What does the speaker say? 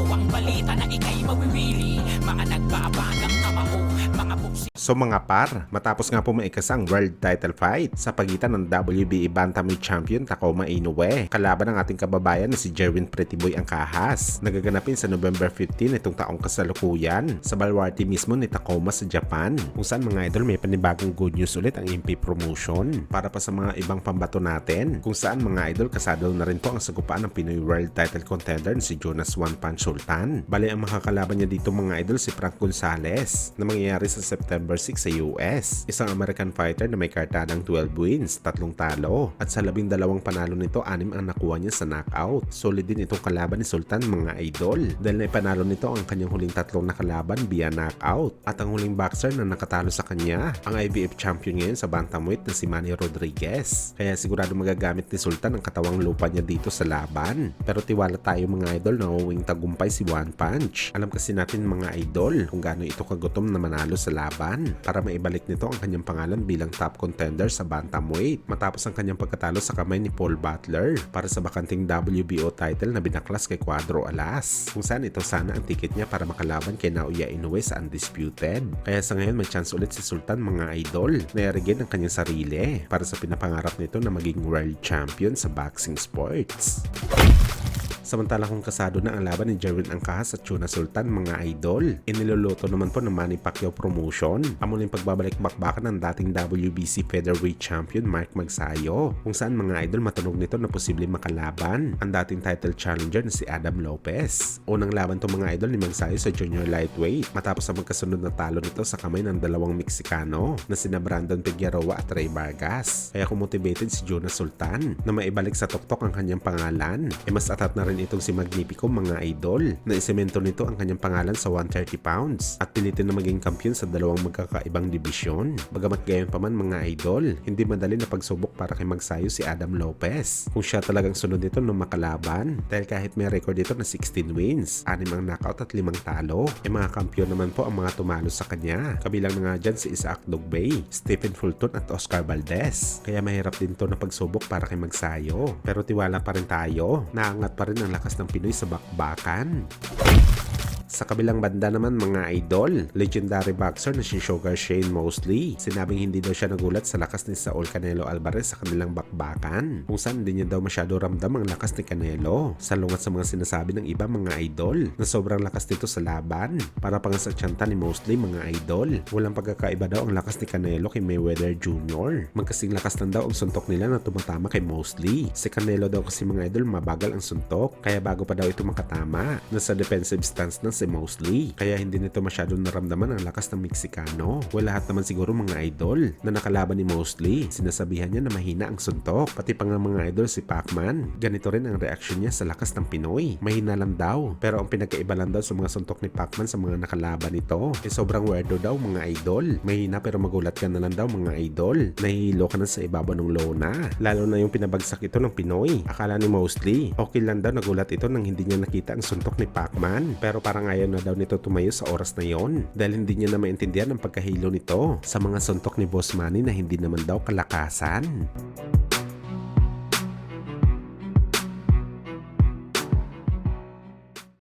Ito ang balita na ikay mawiwili. Mga nagbabagang kamao, mga buksi. So mga par, matapos nga po maikasang world title fight sa pagitan ng WBA Bantamweight Champion Takuma Inoue kalaban ng ating kababayan na si Jerwin Prettyboy Angkahas, nagaganapin sa November 15 itong taong kasalukuyan sa baluarte mismo ni Takuma sa Japan, kung saan mga idol may panibagong good news ulit ang MP Promotion para pa sa mga ibang pambato natin, kung saan mga idol kasado na rin po ang sagupaan ng Pinoy world title contender si Jonas One Punch Sultan. Bali ang makakalaban niya dito mga idol si Frank Gonzalez na mangyayari sa September 6 sa US. Isang American fighter na may kartadang 12 wins, 3 talo, at sa 12 panalo nito, 6 ang nakuha niya sa knockout. Solid din itong kalaban ni Sultan mga idol dahil naipanalo nito ang kanyang huling 3 na kalaban via knockout, at ang huling boxer na nakatalo sa kanya ang IBF champion ngayon sa bantamweight na si Manny Rodriguez. Kaya sigurado magagamit ni Sultan ang katawang lupa niya dito sa laban. Pero tiwala tayo mga idol na uuwing tagumpay si One Punch. Alam kasi natin mga idol kung gaano ito kagutom na manalo sa laban para maibalik nito ang kanyang pangalan bilang top contender sa bantamweight matapos ang kanyang pagkatalo sa kamay ni Paul Butler para sa bakanting WBO title na binaklas kay Cuadro Alas, kung saan ito sana ang ticket niya para makalaban kay Naoya Inoue sa Undisputed. Kaya sa ngayon may chance ulit si Sultan mga idol na i-regain ang kanyang sarili para sa pinapangarap nito na maging world champion sa boxing sports. Samantalang kung kasado na ang laban ni Jerwin Angkahas at Jonas Sultan mga idol, iniluluto naman po ng Manny Pacquiao Promotion ang muling pagbabalik-bakbakan ng dating WBC Featherweight Champion Mark Magsayo, kung saan mga idol matunog nito na posibleng makalaban ang dating title challenger na si Adam Lopez. Unang laban to mga idol ni Magsayo sa junior lightweight matapos ang magkasunod na talo nito sa kamay ng dalawang Meksikano na sina Brandon Figueroa at Ray Vargas. Kaya kumotivated si Jonas Sultan na maibalik sa tuktok ang kanyang pangalan. Mas atat na rin itong si Magnifico mga idol na isemento nito ang kanyang pangalan sa 130 pounds at pilitin na maging kampiyon sa dalawang magkakaibang dibisyon. Bagamat gayon pa man mga idol, hindi madali na pagsubok para kay Magsayo si Adam Lopez kung siya talagang sunod nito nung makalaban, dahil kahit may record dito na 16 wins, 6 ang knockout at 5 talo, mga kampiyon naman po ang mga tumalo sa kanya, kabilang na nga dyan si Isaac Dugbay, Stephen Fulton at Oscar Valdez. Kaya mahirap din to na pagsubok para kay Magsayo, pero tiwala pa rin tayo, naangat pa rin ang lakas ng Pinoy sa bakbakan. Sa kabilang banda naman mga idol, legendary boxer na si Sugar Shane Mosley, sinabing hindi daw siya nagulat sa lakas ni Saul Canelo Alvarez sa kanilang bakbakan, kung saan hindi niya daw masyado ramdam ang lakas ni Canelo, salungat sa mga sinasabi ng iba mga idol na sobrang lakas nito sa laban. Para pa nga sa tiyanta ni Mosley mga idol, walang pagkakaiba daw ang lakas ni Canelo kay Mayweather Jr. Magkasing lakas lang daw ang suntok nila na tumatama kay Mosley. Si Canelo daw kasi mga idol mabagal ang suntok, kaya bago pa daw ito makatama, nasa defensive stance na si Mosley, kaya hindi nito masyadong naramdaman ang lakas ng Meksikano. Lahat naman siguro mga idol na nakalaban ni Mosley, sinasabihan niya na mahina ang suntok. Pati pa nga mga idol si Pacman, ganito rin ang reaksyon niya sa lakas ng Pinoy, mahina lang daw. Pero ang pinagkaiba lang daw sa mga suntok ni Pacman sa mga nakalaban nito, sobrang weirdo daw mga idol. Mahina pero magulat ka na lang daw mga idol, nahihilo ka na sa ibabaw ng lona, lalo na yung pinabagsak ito ng Pinoy. Akala ni Mosley okay lang daw, nagulat ito nang hindi niya nakita ang suntok ni Pacman, pero parang ayaw na daw nito tumayo sa oras na yon dahil hindi niya na maintindihan ang pagkahilo nito sa mga suntok ni Boss Manny na hindi naman daw kalakasan.